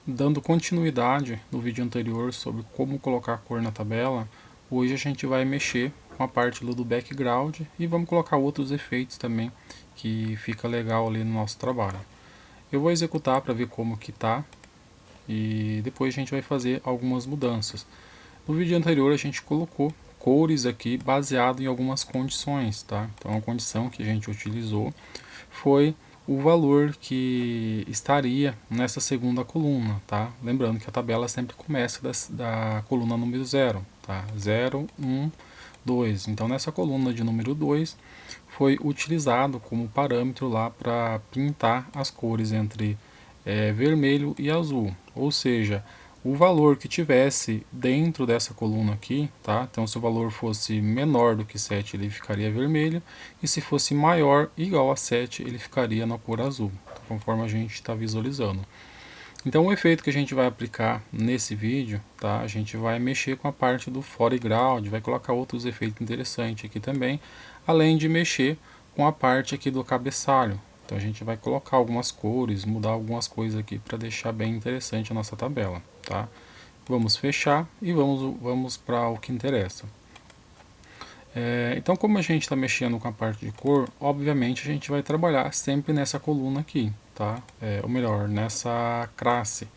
Dando continuidade no vídeo anterior sobre como colocar cor na tabela, hoje a gente vai mexer com a parte do background e vamos colocar outros efeitos também que fica legal ali no nosso trabalho. Eu vou executar para ver como que tá e depois a gente vai fazer algumas mudanças. No vídeo anterior a gente colocou cores aqui baseado em algumas condições, tá? Então a condição que a gente utilizou foi o valor que estaria nessa segunda coluna, tá? Lembrando que a tabela sempre começa da coluna número 0, tá? 0, 1, 2. Então nessa coluna de número 2 foi utilizado como parâmetro lá para pintar as cores entre vermelho e azul, ou seja, o valor que tivesse dentro dessa coluna aqui, tá? Então se o valor fosse menor do que 7, ele ficaria vermelho, e se fosse maior, igual a 7, ele ficaria na cor azul, conforme a gente está visualizando. Então o efeito que a gente vai aplicar nesse vídeo, tá? A gente vai mexer com a parte do foreground, vai colocar outros efeitos interessantes aqui também, além de mexer com a parte aqui do cabeçalho. Então a gente vai colocar algumas cores, mudar algumas coisas aqui para deixar bem interessante a nossa tabela, tá? Vamos fechar e vamos para o que interessa. Então como a gente está mexendo com a parte de cor, obviamente a gente vai trabalhar sempre nessa coluna aqui, tá? Ou melhor, nessa classe.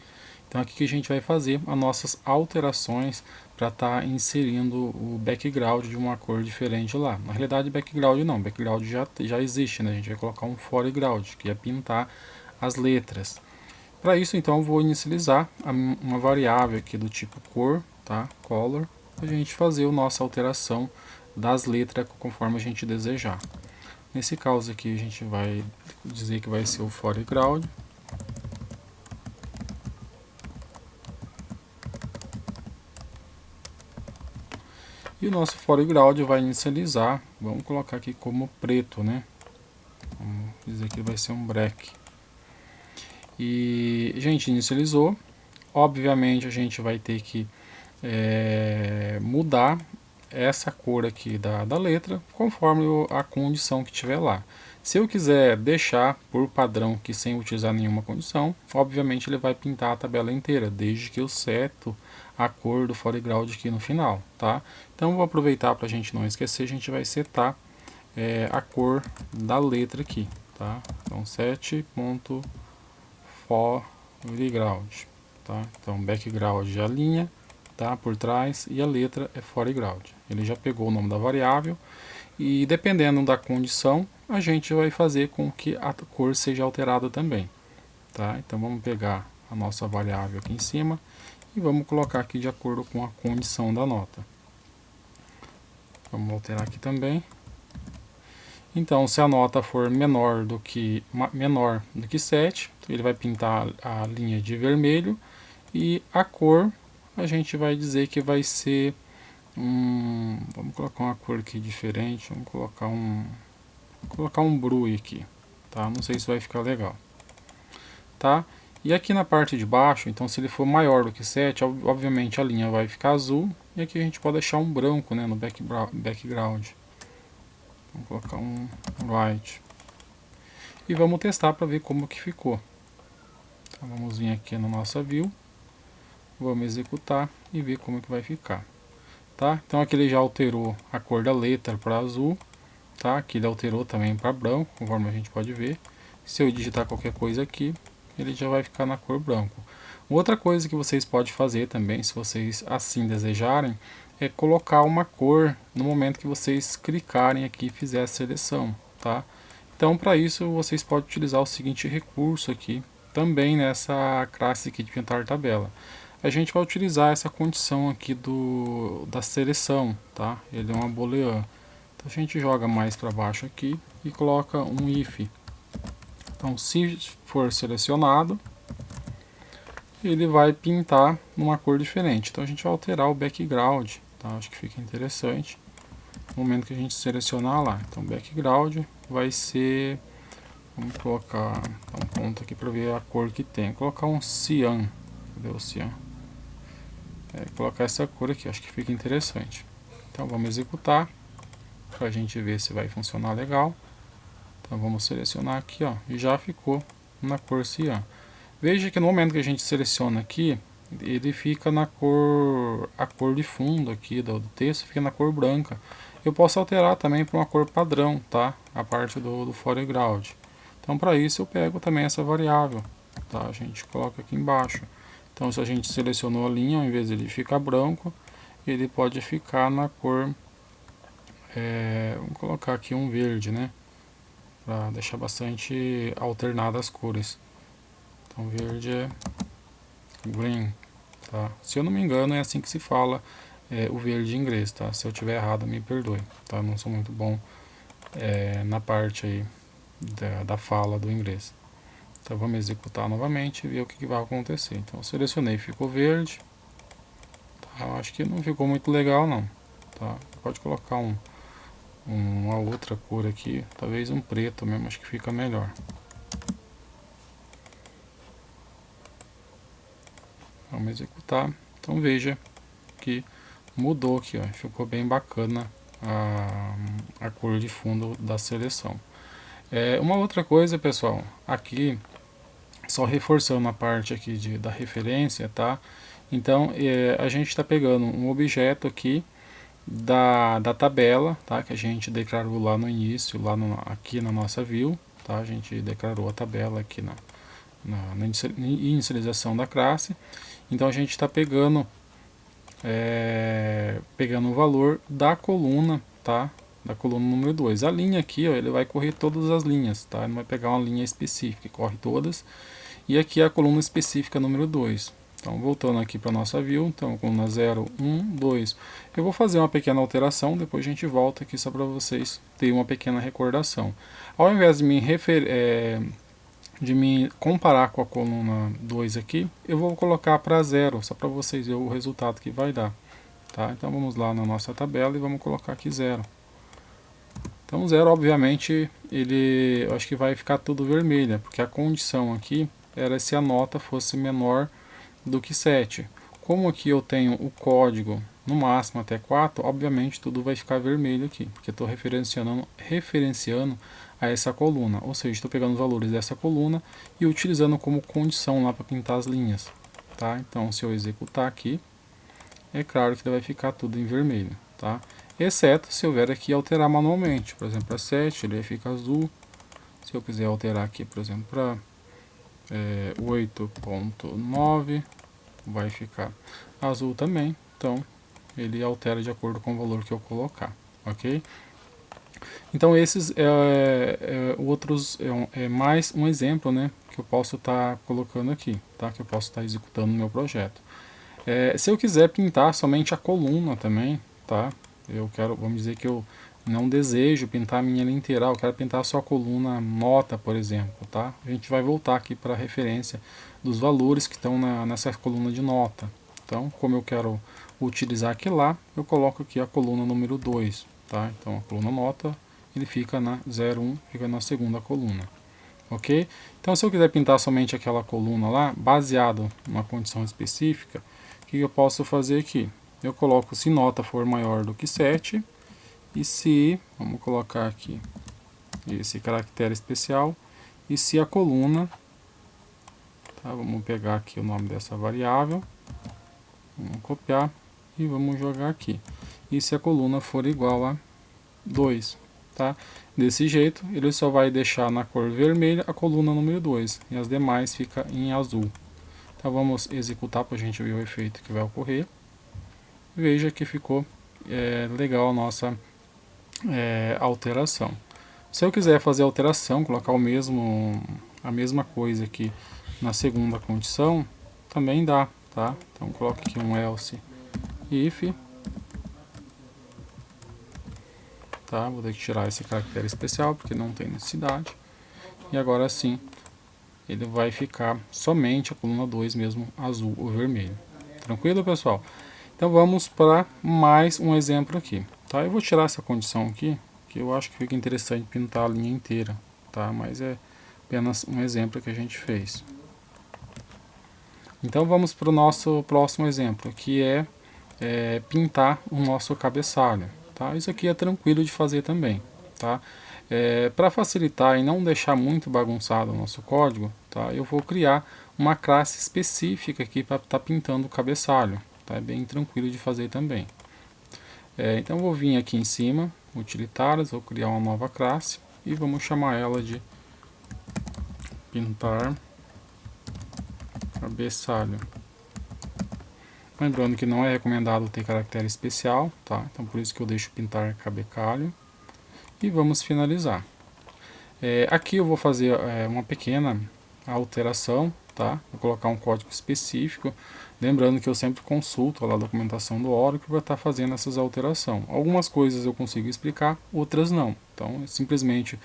Então aqui que a gente vai fazer as nossas alterações para estar inserindo o background de uma cor diferente lá. Na realidade background não, background já existe, né? A gente vai colocar um foreground, que é pintar as letras. Para isso então eu vou inicializar uma variável aqui do tipo cor, tá? Color, para a gente fazer a nossa alteração das letras conforme a gente desejar. Nesse caso aqui a gente vai dizer que vai ser o foreground. E o nosso foreground vai inicializar, vamos colocar aqui como preto, né? Vamos dizer que vai ser um black. E a gente inicializou. Obviamente a gente vai ter que mudar essa cor aqui da letra conforme a condição que tiver lá. Se eu quiser deixar por padrão que sem utilizar nenhuma condição, obviamente ele vai pintar a tabela inteira, desde que eu seto a cor do foreground aqui no final, tá? Então vou aproveitar para a gente não esquecer, a gente vai setar a cor da letra aqui, tá? Então set.foreground, tá? Então background é a linha, tá, por trás, e a letra é foreground. Ele já pegou o nome da variável e dependendo da condição a gente vai fazer com que a cor seja alterada também, tá? Então vamos pegar a nossa variável aqui em cima e vamos colocar aqui de acordo com a condição da nota. Vamos alterar aqui também. Então se a nota for menor do que 7, ele vai pintar a linha de vermelho, e a cor a gente vai dizer que vai ser vamos colocar uma cor aqui diferente, vamos colocar um blue aqui, tá? Não sei se vai ficar legal, tá? E aqui na parte de baixo, então se ele for maior do que 7, obviamente a linha vai ficar azul, e aqui a gente pode deixar um branco, né, no background. Vamos colocar um white. E vamos testar para ver como que ficou. Então vamos vir aqui na nossa view, vamos executar e ver como que vai ficar. Tá? Então aqui ele já alterou a cor da letra para azul, tá? Aqui ele alterou também para branco, conforme a gente pode ver. Se eu digitar qualquer coisa aqui, ele já vai ficar na cor branco. Outra coisa que vocês podem fazer também, se vocês assim desejarem, é colocar uma cor no momento que vocês clicarem aqui e fizer a seleção, tá? Então para isso vocês podem utilizar o seguinte recurso aqui, também nessa classe aqui de pintar tabela. A gente vai utilizar essa condição aqui da seleção, tá? Ele é uma boolean. Então a gente joga mais para baixo aqui e coloca um if. Então se for selecionado, ele vai pintar numa cor diferente. Então a gente vai alterar o background, tá? Acho que fica interessante no momento que a gente selecionar lá. Então background vai ser, vamos colocar um ponto aqui para ver a cor que tem. Vou colocar um cian. Cadê o cian? Colocar essa cor aqui, acho que fica interessante. Então vamos executar para a gente ver se vai funcionar legal. Então vamos selecionar aqui, ó, e já ficou na cor cian. Veja que no momento que a gente seleciona aqui, ele fica a cor de fundo aqui do texto fica na cor branca. Eu posso alterar também para uma cor padrão, tá? A parte do foreground. Então para isso eu pego também essa variável, tá? A gente coloca aqui embaixo. Então se a gente selecionou a linha, ao invés de ele ficar branco, ele pode ficar na cor, vamos colocar aqui um verde, né? Para deixar bastante alternadas as cores. Então verde é green, tá? Se eu não me engano é assim que se fala o verde em inglês, tá? Se eu tiver errado me perdoe, tá? Não sou muito bom na parte aí da fala do inglês. Então vamos executar novamente e ver o que vai acontecer. Então eu selecionei, ficou verde, tá? Acho que não ficou muito legal não, tá? Pode colocar uma outra cor aqui, talvez um preto mesmo, acho que fica melhor. Vamos executar. Então veja que mudou aqui, ó, ficou bem bacana a cor de fundo da seleção. Uma outra coisa, pessoal, aqui só reforçando a parte aqui da referência, tá? Então a gente está pegando um objeto aqui da tabela, tá? Que a gente declarou lá no início, aqui na nossa view, tá? A gente declarou a tabela aqui na inicialização da classe. Então a gente está pegando o valor da coluna, tá? Da coluna número 2. A linha aqui, ó, ele vai correr todas as linhas, tá? Ele não vai pegar uma linha específica, corre todas. E aqui é a coluna específica número 2. Então voltando aqui para a nossa view, então coluna 0, 1, 2. Eu vou fazer uma pequena alteração, depois a gente volta aqui só para vocês terem uma pequena recordação. Ao invés de me comparar com a coluna 2 aqui, eu vou colocar para 0, só para vocês verem o resultado que vai dar. Tá? Então vamos lá na nossa tabela e vamos colocar aqui 0. Então 0, obviamente, eu acho que vai ficar tudo vermelho, porque a condição aqui era se a nota fosse menor do que 7. Como aqui eu tenho o código no máximo até 4, obviamente tudo vai ficar vermelho aqui, porque estou referenciando a essa coluna, ou seja, estou pegando os valores dessa coluna e utilizando como condição lá para pintar as linhas. Tá? Então se eu executar aqui, é claro que vai ficar tudo em vermelho. Tá? Exceto se eu vier aqui alterar manualmente, por exemplo, para 7 ele fica azul. Se eu quiser alterar aqui, por exemplo, para 8.9 vai ficar azul também, então ele altera de acordo com o valor que eu colocar, ok? Então esses outros mais um exemplo, né, que eu posso estar colocando aqui, tá? Que eu posso estar executando no meu projeto. Se eu quiser pintar somente a coluna também, tá? Vamos dizer que eu não desejo pintar a minha linha inteira, eu quero pintar só a coluna nota, por exemplo, tá? A gente vai voltar aqui para a referência dos valores que estão nessa coluna de nota. Então, como eu quero utilizar aqui lá, eu coloco aqui a coluna número 2, tá? Então, a coluna nota, ele fica na 01, fica na segunda coluna, ok? Então, se eu quiser pintar somente aquela coluna lá, baseado numa condição específica, o que eu posso fazer aqui? Eu coloco se nota for maior do que 7, e se, vamos colocar aqui esse caractere especial, e se a coluna, tá, vamos pegar aqui o nome dessa variável, vamos copiar e vamos jogar aqui. E se a coluna for igual a 2, tá? Desse jeito, ele só vai deixar na cor vermelha a coluna número 2, e as demais fica em azul. Então vamos executar para a gente ver o efeito que vai ocorrer. Veja que ficou legal a nossa alteração. Se eu quiser fazer alteração, colocar a mesma coisa aqui na segunda condição, também dá, tá? Então coloco aqui um else if, tá? Vou ter que tirar esse caractere especial porque não tem necessidade. E agora sim, ele vai ficar somente a coluna 2 mesmo, azul ou vermelho. Tranquilo, pessoal? Então vamos para mais um exemplo aqui. Tá? Eu vou tirar essa condição aqui, que eu acho que fica interessante pintar a linha inteira, tá? Mas é apenas um exemplo que a gente fez. Então vamos para o nosso próximo exemplo, que é pintar o nosso cabeçalho. Tá? Isso aqui é tranquilo de fazer também. Tá? Para facilitar e não deixar muito bagunçado o nosso código, tá? tá? Eu vou criar uma classe específica aqui para estar pintando o cabeçalho, tá? É bem tranquilo de fazer também. Então eu vou vir aqui em cima, utilitários, vou criar uma nova classe e vamos chamar ela de pintar cabeçalho. Lembrando que não é recomendado ter caractere especial, tá? Então por isso que eu deixo pintar cabeçalho. E vamos finalizar. Aqui eu vou fazer uma pequena alteração, tá? Vou colocar um código específico. Lembrando que eu sempre consulto lá a documentação do Oracle para estar fazendo essas alterações. Algumas coisas eu consigo explicar, outras não. Então eu simplesmente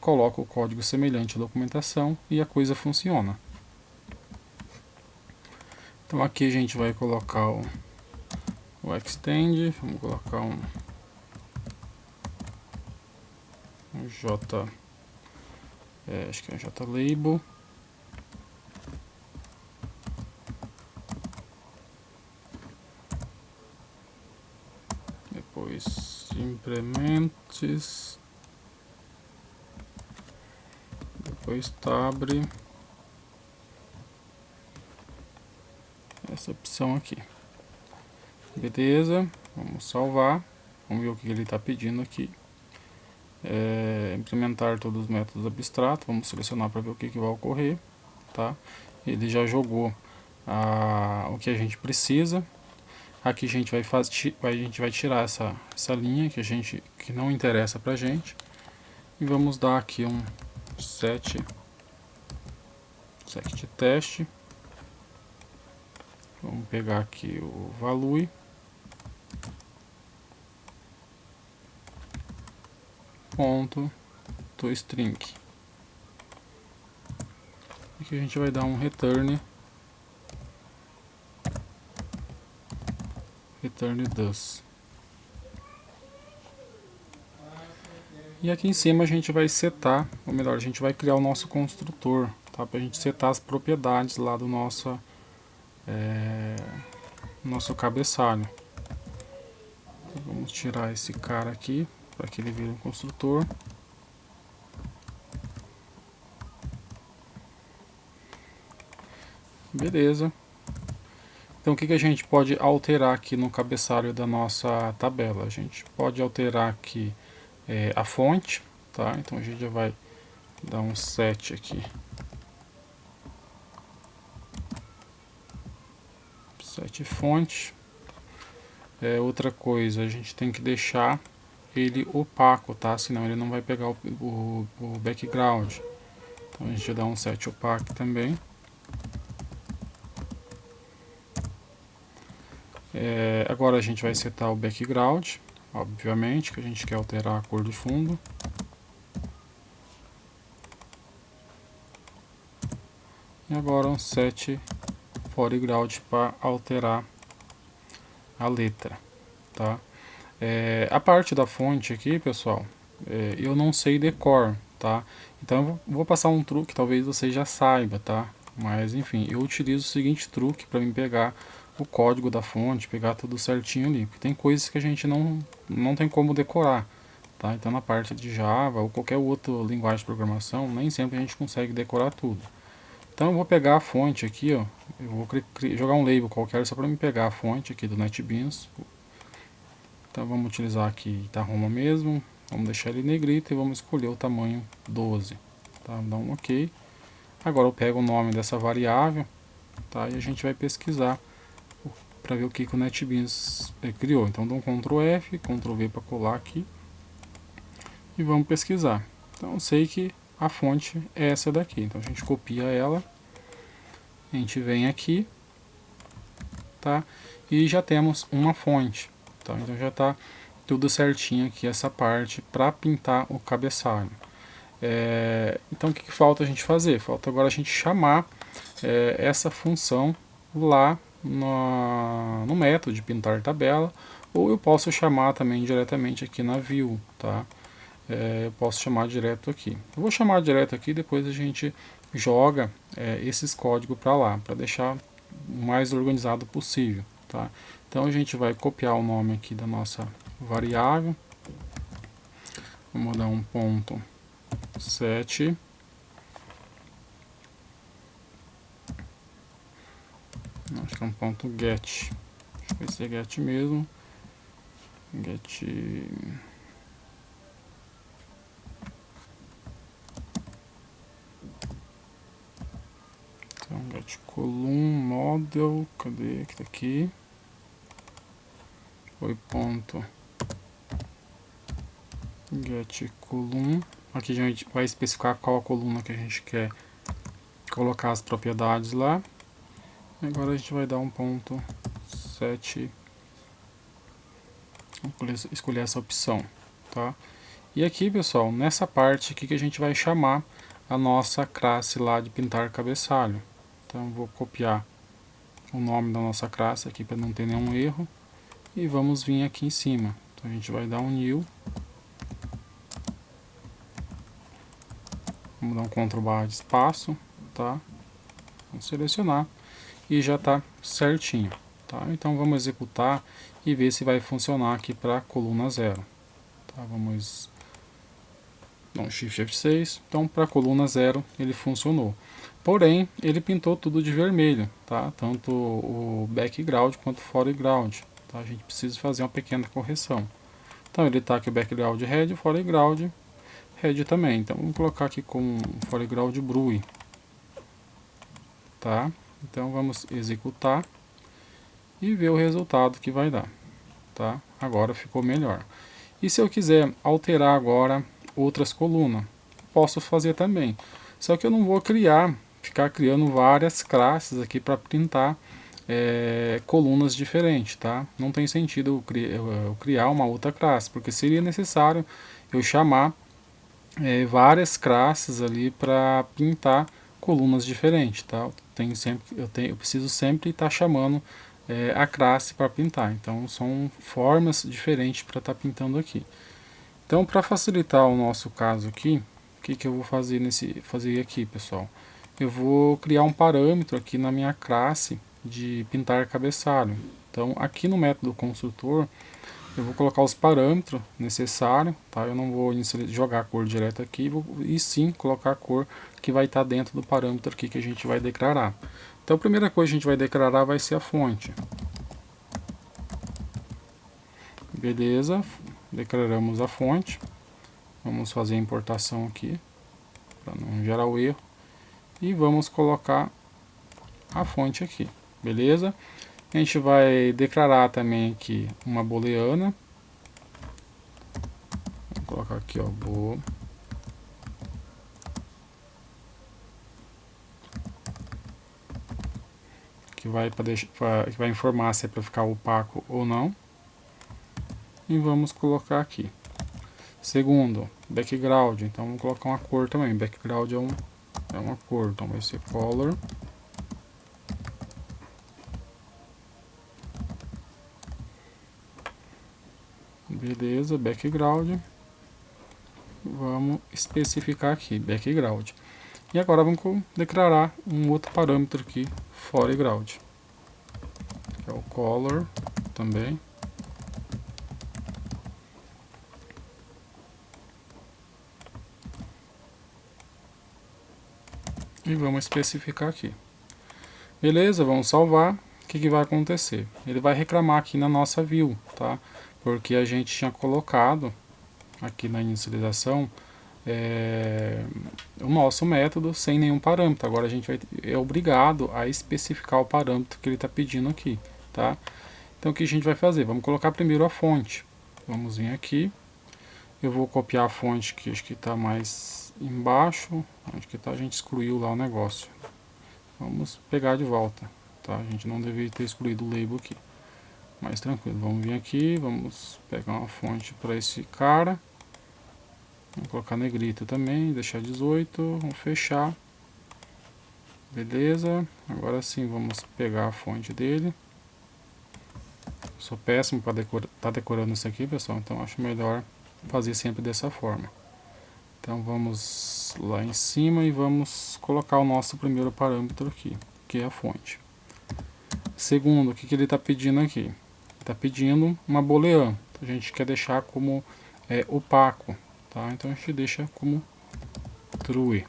coloco o código semelhante à documentação e a coisa funciona. Então aqui a gente vai colocar o extend, vamos colocar um J, acho que é um JLabel. Depois implementes, depois tabre essa opção aqui. Beleza, vamos salvar, vamos ver o que ele está pedindo aqui. Implementar todos os métodos abstratos, vamos selecionar para ver o que vai ocorrer, tá? Ele já jogou o que a gente precisa. Aqui a gente vai tirar essa linha que não interessa pra gente e vamos dar aqui um set de teste. Vamos pegar aqui o value, ponto toString. Aqui a gente vai dar um return does. E aqui em cima a gente vai setar, ou melhor, a gente vai criar o nosso construtor, tá? Para a gente setar as propriedades lá do nosso cabeçalho. Então, vamos tirar esse cara aqui para que ele vire um construtor. Beleza. Então o que a gente pode alterar aqui no cabeçalho da nossa tabela? A gente pode alterar aqui a fonte, tá? Então a gente já vai dar um set aqui. Set fonte. Outra coisa, a gente tem que deixar ele opaco, tá? Senão ele não vai pegar o background. Então a gente dá um set opaco também. Agora a gente vai setar o background, obviamente, que a gente quer alterar a cor do fundo. E agora um set foreground para alterar a letra, tá? A parte da fonte aqui, pessoal, eu não sei decor, tá? Então eu vou passar um truque, talvez você já saiba, tá? Mas enfim, eu utilizo o seguinte truque para me pegar o código da fonte, pegar tudo certinho ali, porque tem coisas que a gente não tem como decorar, tá? Então na parte de Java ou qualquer outra linguagem de programação, nem sempre a gente consegue decorar tudo. Então eu vou pegar a fonte aqui, ó, eu vou jogar um label qualquer só para me pegar a fonte aqui do NetBeans. Então vamos utilizar aqui Roma mesmo, vamos deixar ele negrito e vamos escolher o tamanho 12, tá? Dá um OK. Agora eu pego o nome dessa variável, tá? E a gente vai pesquisar para ver o que o NetBeans criou. Então dou um Ctrl F, Ctrl V para colar aqui e vamos pesquisar. Então eu sei que a fonte é essa daqui, então a gente copia ela, a gente vem aqui, tá? E já temos uma fonte, tá? Então já está tudo certinho aqui essa parte para pintar o cabeçalho. Então o que falta a gente fazer? Falta agora a gente chamar essa função lá no método de pintar tabela, ou eu posso chamar também diretamente aqui na view, tá? Eu posso chamar direto aqui. Eu vou chamar direto aqui, depois a gente joga esses códigos para lá, para deixar o mais organizado possível, tá? Então a gente vai copiar o nome aqui da nossa variável, vamos dar um ponto set, Acho que é um ponto get. Acho que vai ser get mesmo. Get. Então, get column model. Cadê? Que tá aqui. Foi ponto. Get column. Aqui a gente vai especificar qual a coluna que a gente quer colocar as propriedades lá. Agora a gente vai dar um ponto set. Vamos escolher essa opção, tá? E aqui, pessoal, nessa parte aqui que a gente vai chamar a nossa classe lá de pintar cabeçalho. Então vou copiar o nome da nossa classe aqui para não ter nenhum erro e vamos vir aqui em cima. Então a gente vai dar um new. Vamos dar um Ctrl+ de espaço, tá? Vamos selecionar e já está certinho, tá? Então vamos executar e ver se vai funcionar aqui para a coluna 0. Tá? Vamos dar um Shift F6. Então para a coluna 0 ele funcionou. Porém, ele pintou tudo de vermelho, tá? Tanto o background quanto o foreground. Tá? A gente precisa fazer uma pequena correção. Então ele está aqui o background red, o foreground red também. Então vamos colocar aqui com foreground blue, tá? Então vamos executar e ver o resultado que vai dar, tá? Agora ficou melhor. E se eu quiser alterar agora outras colunas, posso fazer também. Só que eu não vou ficar criando várias classes aqui para printar colunas diferentes, tá? Não tem sentido eu criar uma outra classe, porque seria necessário eu chamar várias classes ali para pintar colunas diferentes, tá? Eu preciso sempre estar chamando a classe para pintar. Então são formas diferentes para estar pintando aqui. Então, para facilitar o nosso caso aqui, o que eu vou fazer aqui, pessoal? Eu vou criar um parâmetro aqui na minha classe de pintar cabeçalho. Então, aqui no método construtor, eu vou colocar os parâmetros necessários, tá? Eu não vou jogar a cor direto aqui, e sim colocar a cor que vai estar dentro do parâmetro aqui que a gente vai declarar. Então a primeira coisa que a gente vai declarar vai ser a fonte. Beleza, declaramos a fonte. Vamos fazer a importação aqui, para não gerar o erro. E vamos colocar a fonte aqui, beleza? A gente vai declarar também aqui uma booleana. Vou colocar aqui, ó, que vai informar se é para ficar opaco ou não. E vamos colocar aqui. Segundo, background. Então vamos colocar uma cor também. Background é uma cor, então vai ser color. Beleza, background. Vamos especificar aqui, background. E agora vamos declarar um outro parâmetro aqui, foreground. Que é o color também. E vamos especificar aqui. Beleza, vamos salvar. O que vai acontecer? Ele vai reclamar aqui na nossa view, tá? Porque a gente tinha colocado aqui na inicialização o nosso método sem nenhum parâmetro. Agora a gente é obrigado a especificar o parâmetro que ele está pedindo aqui, tá? Então o que a gente vai fazer? Vamos colocar primeiro a fonte. Vamos vir aqui. Eu vou copiar a fonte que acho que está mais embaixo. Acho que a gente excluiu lá o negócio. Vamos pegar de volta, tá? A gente não deveria ter excluído o label aqui. Mais tranquilo, vamos vir aqui, vamos pegar uma fonte para esse cara. Vamos colocar negrito também, deixar 18, vamos fechar. Beleza, agora sim vamos pegar a fonte dele. Sou péssimo para estar decorando isso aqui, pessoal, então acho melhor fazer sempre dessa forma. Então vamos lá em cima e vamos colocar o nosso primeiro parâmetro aqui, que é a fonte. Segundo, o que ele está pedindo aqui? Está pedindo uma booleana. A gente quer deixar como opaco, tá? Então a gente deixa como true.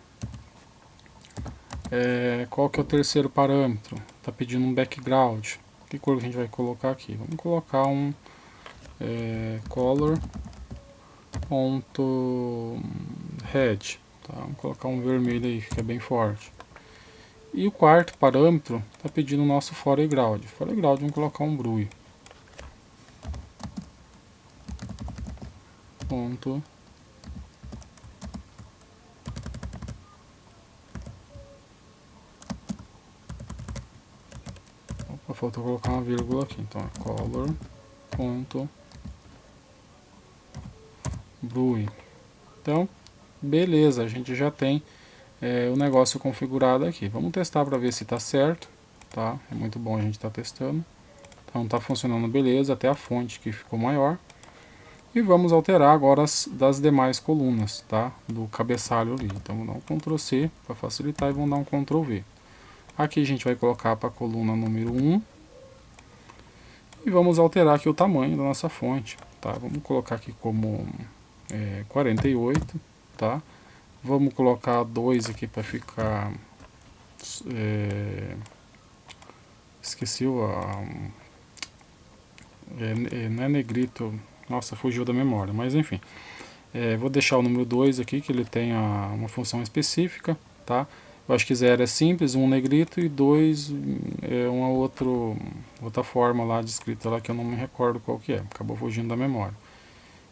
Qual que é o terceiro parâmetro? tá pedindo um background. Que cor que a gente vai colocar aqui? Vamos colocar um color ponto red, tá? Vamos colocar um vermelho aí, fica bem forte. E o quarto parâmetro está pedindo o nosso foreground. Foreground, vamos colocar um blue. Ponto. Opa, faltou colocar uma vírgula aqui. Então é color ponto blue. Então, beleza, a gente já tem o negócio configurado aqui. Vamos testar para ver se está certo, tá? É muito bom a gente estar testando. Então está funcionando beleza, até a fonte que ficou maior. E vamos alterar agora as das demais colunas, tá? Do cabeçalho ali. Então vamos dar um Ctrl C para facilitar e vamos dar um Ctrl V. Aqui a gente vai colocar para a coluna número 1. E vamos alterar aqui o tamanho da nossa fonte, tá? Vamos colocar aqui como 48, tá? Vamos colocar 2 aqui para ficar... esqueci o... não é negrito... Nossa, fugiu da memória, mas enfim. Vou deixar o número 2 aqui, que ele tem uma função específica, tá? Eu acho que 0 é simples, 1 negrito e 2 é uma outra forma lá de escrita lá que eu não me recordo qual que é, acabou fugindo da memória.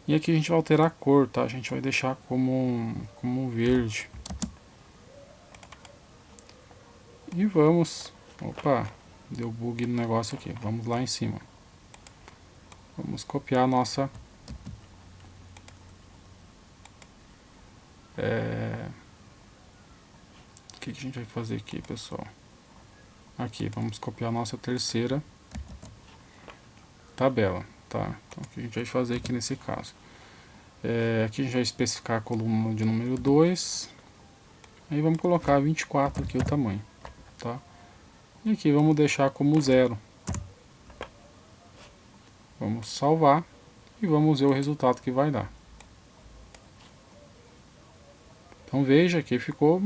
E aqui a gente vai alterar a cor, tá? A gente vai deixar como verde. E vamos... Opa, deu bug no negócio aqui. Vamos lá em cima. Vamos copiar a nossa... O que a gente vai fazer aqui, pessoal? Aqui, vamos copiar a nossa terceira tabela, tá? Então, o que a gente vai fazer aqui nesse caso? Aqui a gente vai especificar a coluna de número 2. Aí vamos colocar 24 aqui o tamanho, tá? E aqui vamos deixar como 0. Vamos salvar e vamos ver o resultado que vai dar. Então veja que ficou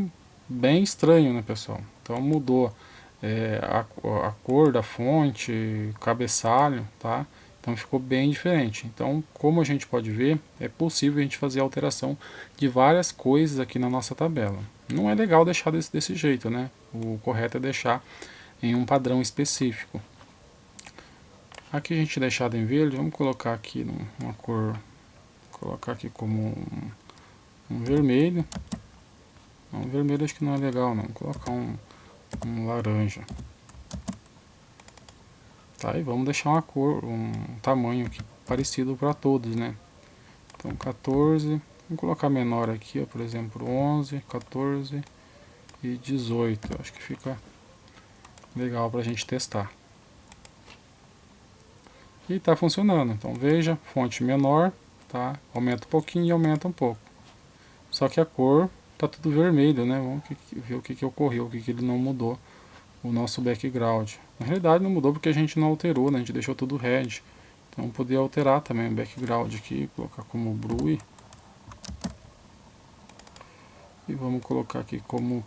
bem estranho, né, pessoal? Então mudou a cor da fonte, cabeçalho, tá? Então ficou bem diferente. Então, como a gente pode ver, é possível a gente fazer alteração de várias coisas aqui na nossa tabela. Não é legal deixar desse jeito, né? O correto é deixar em um padrão específico. Aqui a gente deixado em verde, vamos colocar aqui uma cor, colocar aqui como um vermelho. Um vermelho acho que não é legal não, vou colocar um laranja. Tá, e vamos deixar uma cor, um tamanho aqui parecido para todos, né? Então 14, vamos colocar menor aqui, ó, por exemplo 11, 14 e 18, acho que fica legal para a gente testar. E está funcionando, então veja, fonte menor, tá? Aumenta um pouquinho e aumenta um pouco. Só que a cor tá tudo vermelho, né? Vamos ver o que ocorreu, o que ele não mudou o nosso background. Na realidade não mudou porque a gente não alterou, né? A gente deixou tudo red. Então poder alterar também o background aqui, colocar como blue. E vamos colocar aqui como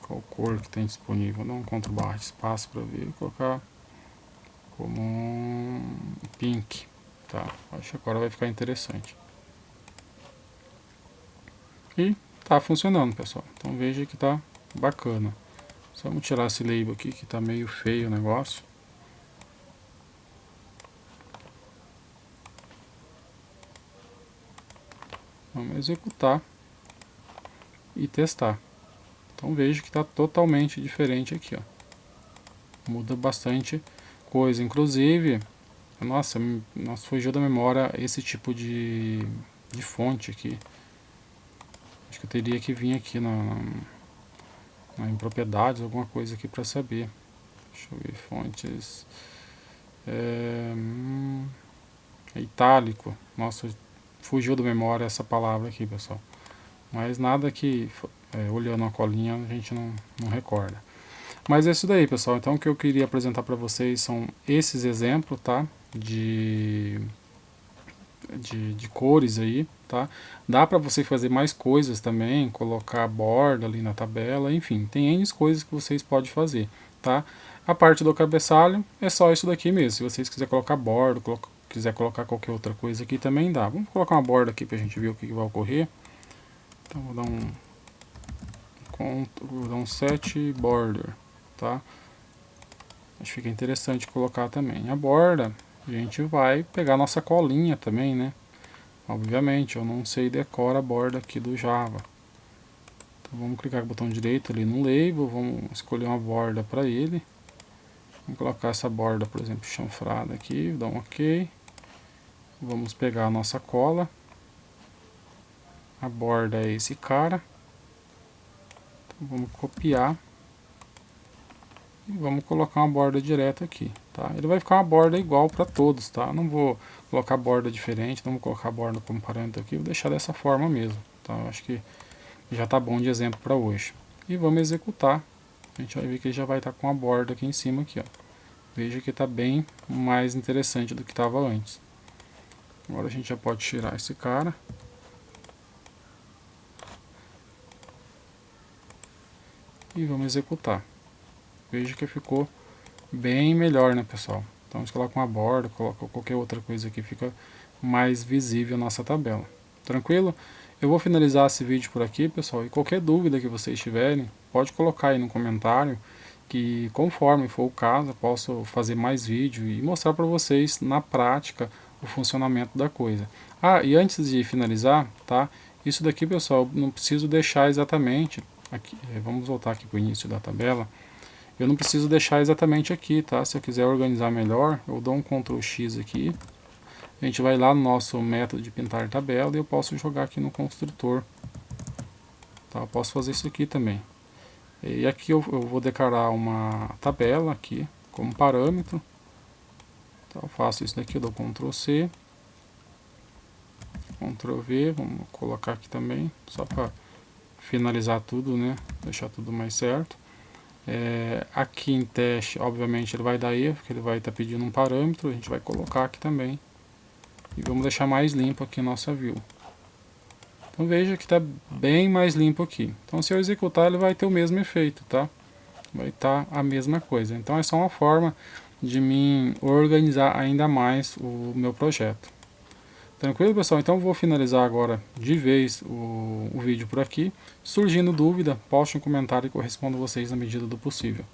qual cor que tem disponível. Dá um Ctrl+ de espaço para ver e colocar como pink. Tá, acho que agora vai ficar interessante. E tá funcionando, pessoal. Então veja que tá bacana. Só vamos tirar esse label aqui que tá meio feio o negócio. Vamos executar e testar. Então veja que está totalmente diferente aqui, ó. Muda bastante coisa, inclusive, nossa, fugiu da memória esse tipo de fonte aqui. Acho que eu teria que vir aqui em propriedades, alguma coisa aqui para saber. Deixa eu ver, fontes. Itálico. Nossa, fugiu da memória essa palavra aqui, pessoal. Mas nada que, olhando a colinha, a gente não recorda. Mas é isso daí, pessoal. Então o que eu queria apresentar para vocês são esses exemplos, tá? De de cores aí, tá? Dá para você fazer mais coisas também, colocar borda ali na tabela, enfim, tem N coisas que vocês podem fazer, tá? A parte do cabeçalho é só isso daqui mesmo. Se vocês quiserem colocar borda, quiser colocar qualquer outra coisa aqui também dá. Vamos colocar uma borda aqui pra gente ver o que vai ocorrer. Então vou dar um set border, tá? Acho que fica interessante colocar também. A borda, a gente vai pegar nossa colinha também, né? Obviamente, eu não sei decorar a borda aqui do Java. Então vamos clicar com o botão direito ali no label, vamos escolher uma borda para ele. Vamos colocar essa borda, por exemplo, chanfrada aqui, dar um OK. Vamos pegar a nossa cola. A borda é esse cara. Então vamos copiar. E vamos colocar uma borda direta aqui, tá? Ele vai ficar uma borda igual para todos, tá? Não vou colocar borda diferente, não vou colocar borda como parâmetro aqui, vou deixar dessa forma mesmo, tá? Eu acho que já tá bom de exemplo para hoje. E vamos executar. A gente vai ver que ele já vai estar com a borda aqui em cima aqui, ó. Veja que está bem mais interessante do que estava antes. Agora a gente já pode tirar esse cara. E vamos executar. Veja que ficou bem melhor, né, pessoal? Então a gente coloca uma borda, coloca qualquer outra coisa aqui, fica mais visível a nossa tabela. Tranquilo? Eu vou finalizar esse vídeo por aqui, pessoal, e qualquer dúvida que vocês tiverem, pode colocar aí no comentário, que conforme for o caso, eu posso fazer mais vídeo e mostrar para vocês na prática o funcionamento da coisa. Ah, e antes de finalizar, tá? Isso daqui, pessoal, não preciso deixar exatamente aqui. Vamos voltar aqui para o início da tabela. Eu não preciso deixar exatamente aqui, tá? Se eu quiser organizar melhor, eu dou um Ctrl X aqui. A gente vai lá no nosso método de pintar tabela e eu posso jogar aqui no construtor. Tá? Eu posso fazer isso aqui também. E aqui eu vou declarar uma tabela aqui como parâmetro. Então eu faço isso daqui, eu dou Ctrl C, Ctrl V, vamos colocar aqui também, só para finalizar tudo, né? Deixar tudo mais certo. Aqui em teste, obviamente ele vai dar erro, porque ele vai estar pedindo um parâmetro, a gente vai colocar aqui também. E vamos deixar mais limpo aqui a nossa view. Então veja que está bem mais limpo aqui. Então se eu executar ele vai ter o mesmo efeito, tá? Vai estar a mesma coisa. Então é só uma forma de mim organizar ainda mais o meu projeto. Tranquilo, pessoal? Então eu vou finalizar agora de vez o vídeo por aqui. Surgindo dúvida, poste um comentário que eu respondo vocês na medida do possível.